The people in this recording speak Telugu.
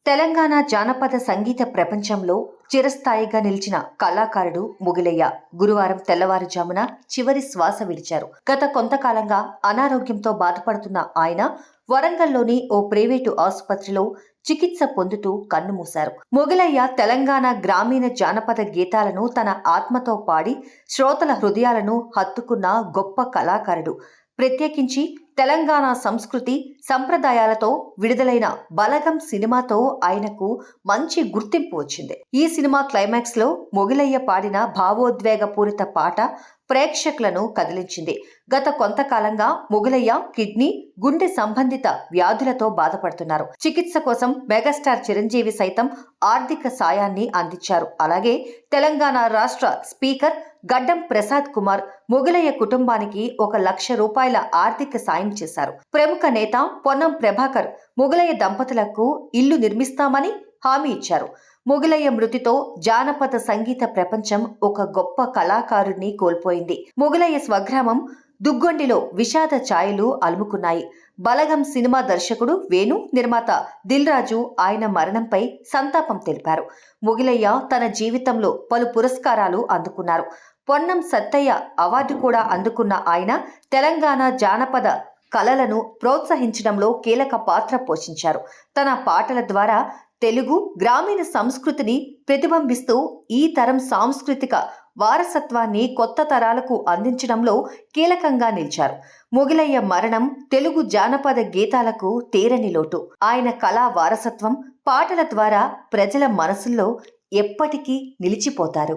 తెలంగాణ జానపద సంగీత ప్రపంచంలో చిరస్థాయిగా నిలిచిన కళాకారుడు మొగిలయ్య గురువారం తెల్లవారుజామున చివరి శ్వాస విడిచారు. గత కొంతకాలంగా అనారోగ్యంతో బాధపడుతున్న ఆయన వరంగల్లోని ఓ ప్రైవేటు ఆసుపత్రిలో చికిత్స పొందుతూ కన్నుమూశారు. మొగిలయ్య తెలంగాణ గ్రామీణ జానపద గీతాలను తన ఆత్మతో పాడి శ్రోతల హృదయాలను హత్తుకున్న గొప్ప కళాకారుడు. ప్రత్యేకించి తెలంగాణ సంస్కృతి సంప్రదాయాలతో విడుదలైన బలగం సినిమాతో ఆయనకు మంచి గుర్తింపు వచ్చింది. ఈ సినిమా క్లైమాక్స్ లో మొగిలయ్య పాడిన భావోద్వేగపూరిత పాట ప్రేక్షకులను కదిలించింది. గత కొంతకాలంగా మొగిలయ్య కిడ్నీ, గుండె సంబంధిత వ్యాధులతో బాధపడుతున్నారు. చికిత్స కోసం మెగాస్టార్ చిరంజీవి సైతం ఆర్థిక సాయాన్ని అందించారు. అలాగే తెలంగాణ రాష్ట్ర స్పీకర్ గడ్డం ప్రసాద్ కుమార్ మొగిలయ్య కుటుంబానికి 1,00,000 రూపాయల ఆర్థిక సాయం చేశారు. ప్రముఖ నేత పొన్నం ప్రభాకర్ మొగిలయ్య దంపతులకు ఇల్లు నిర్మిస్తామని హామీ ఇచ్చారు. మొగిలయ్య మృతితో జానపద సంగీత ప్రపంచం ఒక గొప్ప కళాకారుడిని కోల్పోయింది. మొగిలయ్య స్వగ్రామం దుగ్గొండిలో విషాద ఛాయలు అలుముకున్నాయి. బలగం సినిమా దర్శకుడు వేణు, నిర్మాత దిల్ రాజు ఆయన మరణంపై సంతాపం తెలిపారు. మొగిలయ్య తన జీవితంలో పలు పురస్కారాలు అందుకున్నారు. పొన్నం సత్తయ్య అవార్డు కూడా అందుకున్న ఆయన తెలంగాణ జానపద కళలను ప్రోత్సహించడంలో కీలక పాత్ర పోషించారు. తన పాటల ద్వారా తెలుగు గ్రామీణ సంస్కృతిని ప్రతిబింబిస్తూ ఈ తరం సాంస్కృతిక వారసత్వాన్ని కొత్త తరాలకు అందించడంలో కీలకంగా నిలిచారు. మొగిలయ్య మరణం తెలుగు జానపద గీతాలకు తీరని లోటు. ఆయన కళా వారసత్వం పాటల ద్వారా ప్రజల మనసుల్లో ఎప్పటికీ నిలిచిపోతారు.